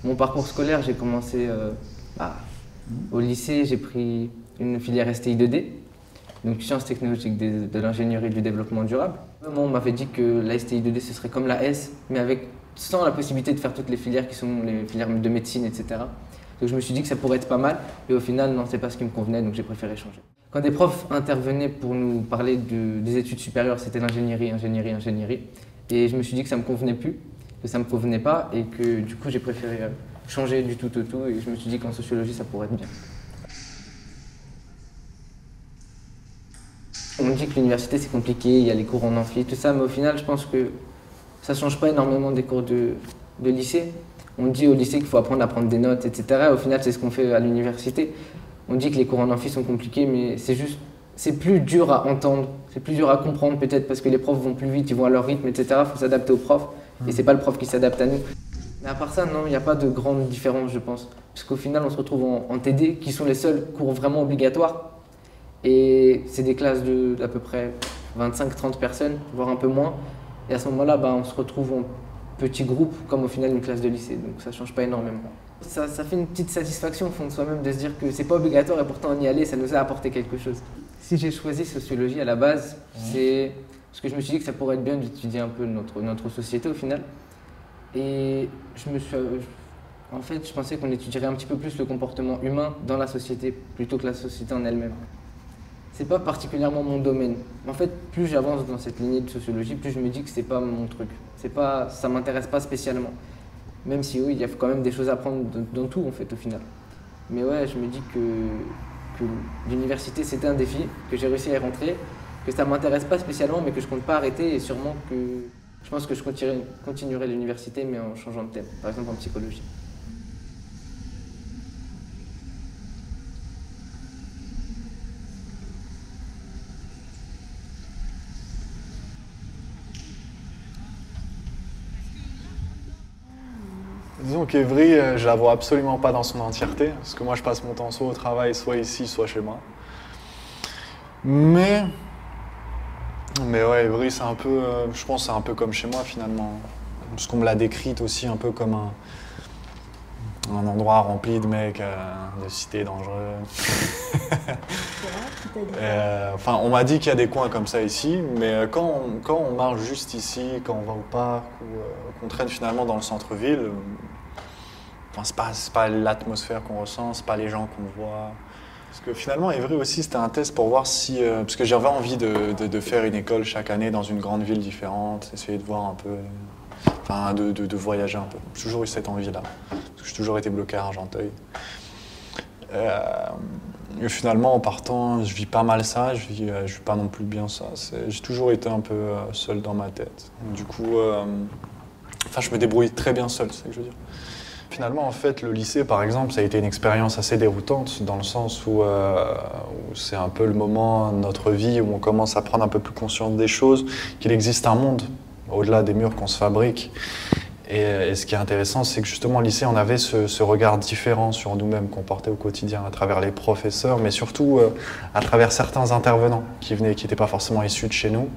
Mon parcours scolaire, j'ai commencé au lycée, j'ai pris une filière STI 2D, donc sciences technologiques de l'ingénierie et du développement durable. Moi, on m'avait dit que la STI 2D, ce serait comme la S, mais sans la possibilité de faire toutes les filières qui sont les filières de médecine, etc. Donc je me suis dit que ça pourrait être pas mal, et au final, non, c'est pas ce qui me convenait, donc j'ai préféré changer. Quand des profs intervenaient pour nous parler des études supérieures, c'était l'ingénierie, ingénierie, ingénierie. Et je me suis dit que ça me convenait plus, que ça me convenait pas, et que du coup j'ai préféré changer du tout au tout, et je me suis dit qu'en sociologie ça pourrait être bien. On dit que l'université c'est compliqué, il y a les cours en amphi, tout ça, mais au final je pense que ça change pas énormément des cours de lycée. On dit au lycée qu'il faut apprendre à prendre des notes, etc. Au final c'est ce qu'on fait à l'université. On dit que les cours en amphi sont compliqués, mais c'est plus dur à entendre, c'est plus dur à comprendre peut-être parce que les profs vont plus vite, ils vont à leur rythme, etc. Il faut s'adapter aux profs, et c'est pas le prof qui s'adapte à nous. Mais à part ça, non, il n'y a pas de grande différence, je pense. Parce qu'au final, on se retrouve en TD, qui sont les seuls cours vraiment obligatoires. Et c'est des classes d'à peu près 25-30 personnes, voire un peu moins. Et à ce moment-là, on se retrouve en petits groupes, comme au final une classe de lycée. Donc ça ne change pas énormément. Ça fait une petite satisfaction au fond de soi-même de se dire que c'est pas obligatoire et pourtant on y allait, ça nous a apporté quelque chose. Si j'ai choisi sociologie à la base, c'est parce que je me suis dit que ça pourrait être bien d'étudier un peu notre société au final. Et en fait, je pensais qu'on étudierait un petit peu plus le comportement humain dans la société plutôt que la société en elle-même. C'est pas particulièrement mon domaine. En fait, plus j'avance dans cette lignée de sociologie, plus je me dis que c'est pas mon truc. Ça m'intéresse pas spécialement. Même si oui, il y a quand même des choses à apprendre dans tout en fait au final. Mais ouais, je me dis que l'université c'était un défi, que j'ai réussi à y rentrer, que ça m'intéresse pas spécialement, mais que je compte pas arrêter et sûrement que je pense que je continuerai l'université mais en changeant de thème, par exemple en psychologie. Disons qu'Evry, je la vois absolument pas dans son entièreté, parce que moi je passe mon temps soit au travail, soit ici, soit chez moi. Mais ouais, Evry c'est un peu, je pense que c'est un peu comme chez moi finalement. Parce qu'on me l'a décrite aussi un peu comme un endroit rempli de mecs, de cités dangereux. Enfin, on m'a dit qu'il y a des coins comme ça ici, mais quand on marche juste ici, quand on va au parc, ou qu'on traîne finalement dans le centre-ville, enfin, c'est pas l'atmosphère qu'on ressent, c'est pas les gens qu'on voit. Parce que finalement, Evry aussi, c'était un test pour voir si... parce que j'avais envie de faire une école chaque année dans une grande ville différente, essayer de voir un peu... Enfin, de voyager un peu. J'ai toujours eu cette envie-là, parce que j'ai toujours été bloqué à Argenteuil. Et finalement, en partant, je vis pas mal ça, je vis pas non plus bien ça. J'ai toujours été un peu seul dans ma tête. Du coup, enfin, je me débrouille très bien seul, c'est ce que je veux dire. Finalement, en fait, le lycée, par exemple, ça a été une expérience assez déroutante, dans le sens où c'est un peu le moment de notre vie où on commence à prendre un peu plus conscience des choses, qu'il existe un monde au-delà des murs qu'on se fabrique. Et ce qui est intéressant, c'est que justement, au lycée, on avait ce regard différent sur nous-mêmes qu'on portait au quotidien à travers les professeurs, mais surtout à travers certains intervenants qui venaient, qui n'étaient pas forcément issus de chez nous,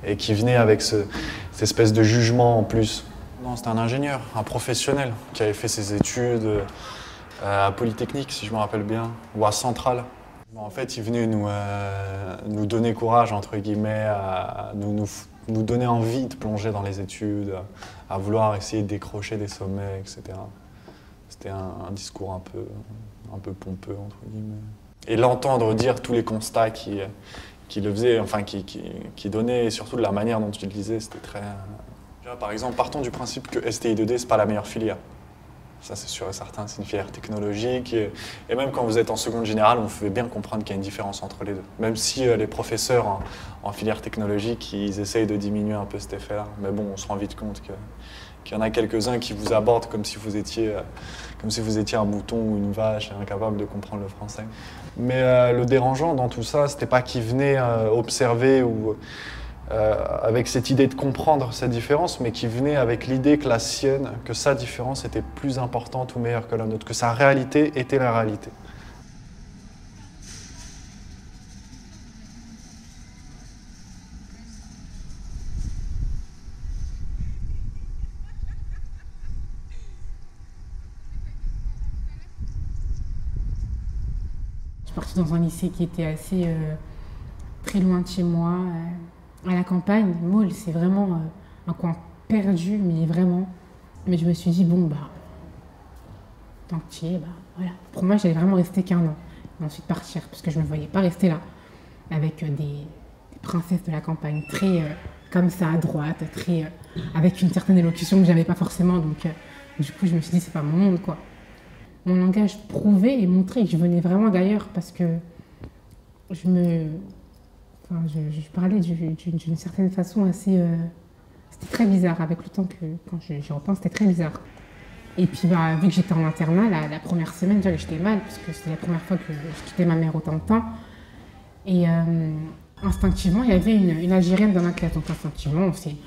et qui venaient avec cette espèce de jugement en plus. Non, c'était un ingénieur, un professionnel, qui avait fait ses études à Polytechnique, si je me rappelle bien, ou à Centrale. Bon, en fait, il venait nous donner courage, entre guillemets, à nous donner envie de plonger dans les études, à vouloir essayer de décrocher des sommets, etc. C'était un discours un peu pompeux, entre guillemets. Et l'entendre dire tous les constats qui le faisait, enfin qui donnait, et surtout de la manière dont il le disait, c'était très... Par exemple, partons du principe que STI 2D, c'est pas la meilleure filière. Ça, c'est sûr et certain, c'est une filière technologique. Et même quand vous êtes en seconde générale, on pouvait bien comprendre qu'il y a une différence entre les deux. Même si les professeurs en filière technologique, ils essayent de diminuer un peu cet effet-là. Mais bon, on se rend vite compte qu'il y en a quelques-uns qui vous abordent comme si vous étiez un mouton ou une vache, incapable de comprendre le français. Mais le dérangeant dans tout ça, c'était pas qu'ils venaient observer ou... avec cette idée de comprendre cette différence, mais qui venait avec l'idée que la sienne, que sa différence était plus importante ou meilleure que la nôtre, que sa réalité était la réalité. suis partie dans un lycée qui était assez très loin de chez moi, à la campagne. Maule, c'est vraiment un coin perdu, mais vraiment. Mais je me suis dit, bon, bah, tant que tu y es, bah, voilà. Pour moi, j'allais vraiment rester qu'1 an. Et ensuite partir, parce que je ne me voyais pas rester là, avec des princesses de la campagne, très comme ça, à droite, très, avec une certaine élocution que j'avais pas forcément. Donc, du coup, je me suis dit, c'est pas mon monde, quoi. Mon langage prouvait et montrait que je venais vraiment d'ailleurs, parce que je parlais d'une certaine façon assez... c'était très bizarre, avec le temps que, quand j'y repense, c'était très bizarre. Et puis, bah, vu que j'étais en internat, la première semaine, déjà, j'étais mal, parce que c'était la première fois que je quittais ma mère autant de temps. Et instinctivement, il y avait une Algérienne dans ma classe. Donc, instinctivement, on s'est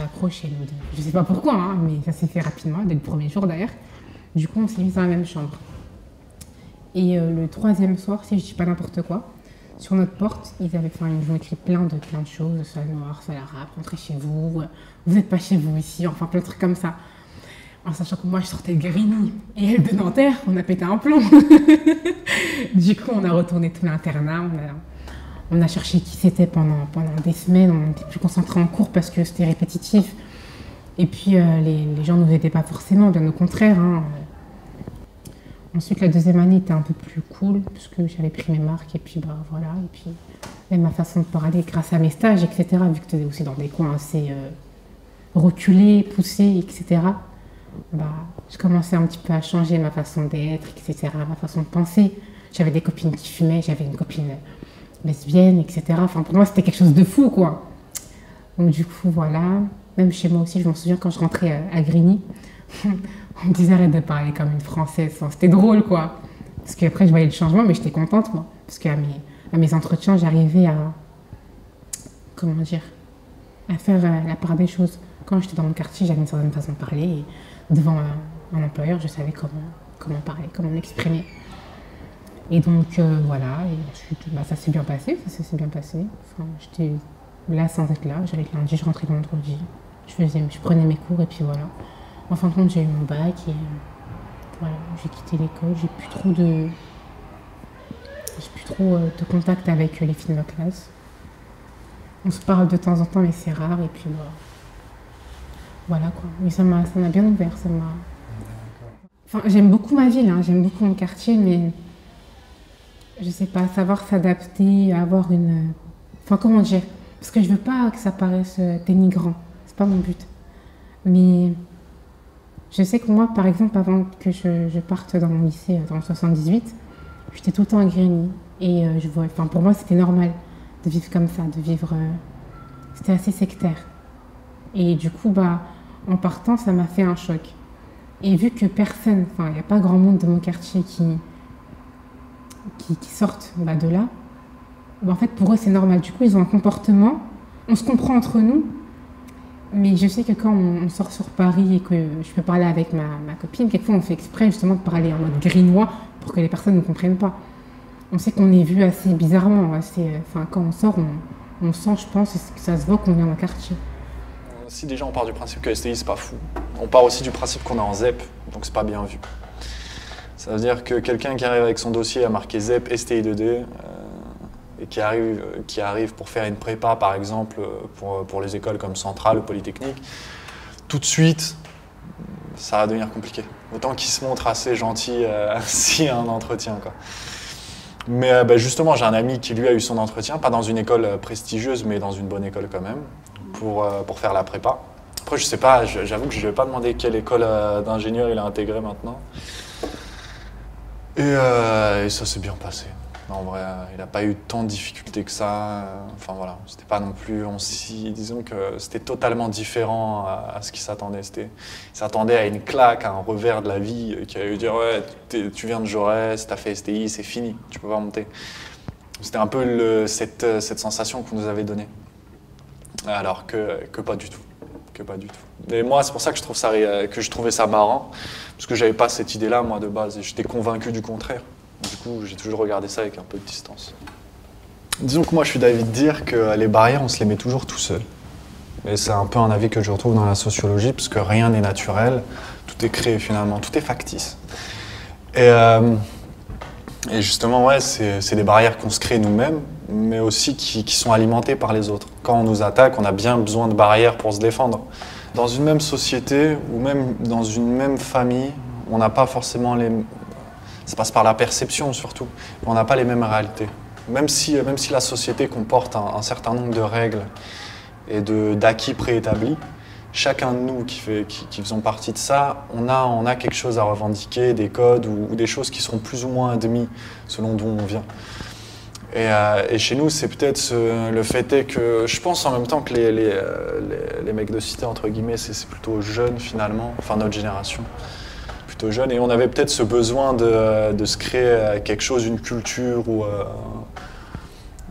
accrochés, nous deux. Je sais pas pourquoi, hein, mais ça s'est fait rapidement, dès le premier jour d'ailleurs. Du coup, on s'est mis dans la même chambre. Et le 3e soir, si je dis pas n'importe quoi, sur notre porte, ils ont écrit plein de choses, soit noir, soit l'arabe, rentrez chez vous, vous n'êtes pas chez vous ici, enfin plein de trucs comme ça. En sachant que moi, je sortais de Grigny et elle de Nanterre, on a pété un plomb. Du coup, on a retourné tout l'internat, on a cherché qui c'était pendant des semaines, on n'était plus concentrés en cours parce que c'était répétitif. Et puis, les gens ne nous aidaient pas forcément, bien au contraire, hein. Ensuite, la 2e année était un peu plus cool, parce que j'avais pris mes marques, et puis bah voilà. Et puis, même ma façon de parler, grâce à mes stages, etc., vu que tu es aussi dans des coins assez reculés, poussés, etc., bah, je commençais un petit peu à changer ma façon d'être, etc., ma façon de penser. J'avais des copines qui fumaient, j'avais une copine lesbienne, etc. Enfin, pour moi, c'était quelque chose de fou, quoi. Donc, du coup, voilà. Même chez moi aussi, je m'en souviens quand je rentrais à Grigny. On me disait arrête de parler comme une Française. Enfin, c'était drôle, quoi. Parce qu'après, je voyais le changement, mais j'étais contente, moi. Parce qu'à mes entretiens, j'arrivais à... Comment dire? À faire la part des choses. Quand j'étais dans mon quartier, j'avais une certaine façon de parler. Et devant un employeur, je savais comment parler, comment m'exprimer. Et donc, voilà. Et ensuite, bah, ça s'est bien passé. Enfin, j'étais là sans être là. J'allais le lundi, je rentrais le vendredi. Je prenais mes cours, et puis voilà. En fin de compte, j'ai eu mon bac et voilà, j'ai quitté l'école. J'ai plus trop de contact avec les filles de ma classe. On se parle de temps en temps, mais c'est rare. Et puis voilà quoi. Mais ça m'a bien ouvert. Enfin, j'aime beaucoup ma ville, hein, j'aime beaucoup mon quartier, mais je sais pas, savoir s'adapter, avoir une... Enfin, comment dire? Parce que je veux pas que ça paraisse dénigrant. C'est pas mon but. Mais... Je sais que moi, par exemple, avant que je parte dans mon lycée, dans le 78, j'étais tout le temps à Grigny. Et pour moi, c'était normal de vivre comme ça, de vivre... c'était assez sectaire. Et du coup, bah, en partant, ça m'a fait un choc. Et vu que personne, enfin, il n'y a pas grand monde de mon quartier qui sortent bah, de là, bah, en fait, pour eux, c'est normal. Du coup, ils ont un comportement, on se comprend entre nous. Mais je sais que quand on sort sur Paris et que je peux parler avec ma copine, quelquefois on fait exprès justement de parler en mode grinois pour que les personnes ne comprennent pas. On sait qu'on est vu assez bizarrement. Quand on sort, on sent, je pense, que ça se voit qu'on vient d'un quartier. Si déjà on part du principe que STI c'est pas fou, on part aussi du principe qu'on est en ZEP, donc c'est pas bien vu. Ça veut dire que quelqu'un qui arrive avec son dossier à marquer ZEP, STI 2D, et qui arrive pour faire une prépa, par exemple, pour les écoles comme Centrale ou Polytechnique, tout de suite, ça va devenir compliqué. Autant qu'il se montre assez gentil s'il y a un entretien, quoi. Mais justement, j'ai un ami qui, lui, a eu son entretien, pas dans une école prestigieuse, mais dans une bonne école quand même, pour faire la prépa. Après, je sais pas, j'avoue que je ne vais pas demander quelle école d'ingénieur il a intégré maintenant. Et ça s'est bien passé. En vrai, il n'a pas eu tant de difficultés que ça. Enfin voilà, c'était pas non plus... disons que c'était totalement différent à ce qu'il s'attendait. Il s'attendait à une claque, à un revers de la vie, qui allait lui dire « Ouais, tu viens de Jaurès, t'as fait STI, c'est fini, tu peux pas monter. » C'était un peu cette sensation qu'on nous avait donnée. Alors que pas du tout. Et moi, c'est pour ça que je trouvais ça marrant, parce que j'avais pas cette idée-là, moi, de base, et j'étais convaincu du contraire. Du coup, j'ai toujours regardé ça avec un peu de distance. Disons que moi, je suis d'avis de dire que les barrières, on se les met toujours tout seul. Et c'est un peu un avis que je retrouve dans la sociologie, parce que rien n'est naturel, tout est créé finalement, tout est factice. Et Et justement, ouais, c'est des barrières qu'on se crée nous-mêmes, mais aussi qui sont alimentées par les autres. Quand on nous attaque, on a bien besoin de barrières pour se défendre. Dans une même société ou même dans une même famille, on n'a pas forcément les... Ça passe par la perception surtout. On n'a pas les mêmes réalités. Même si la société comporte un certain nombre de règles et d'acquis préétablis, chacun de nous qui faisons partie de ça, on a quelque chose à revendiquer, des codes ou des choses qui seront plus ou moins admis selon d'où on vient. Et chez nous, c'est peut-être le fait est que je pense en même temps que les mecs de cité, entre guillemets, c'est plutôt jeune finalement, enfin notre génération, plutôt jeune. Et on avait peut-être ce besoin de se créer quelque chose, une culture ou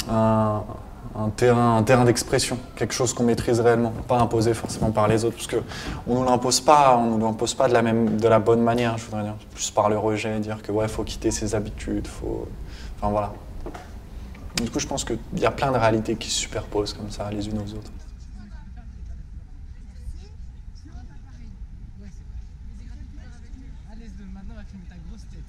un terrain d'expression, quelque chose qu'on maîtrise réellement, pas imposé forcément par les autres, parce qu'on nous l'impose pas, de la bonne manière, je voudrais dire, plus par le rejet, dire que ouais, faut quitter ses habitudes, enfin voilà. Du coup, je pense qu'il y a plein de réalités qui se superposent comme ça, les unes aux autres. Maintenant, on va filmer ta grosse tête.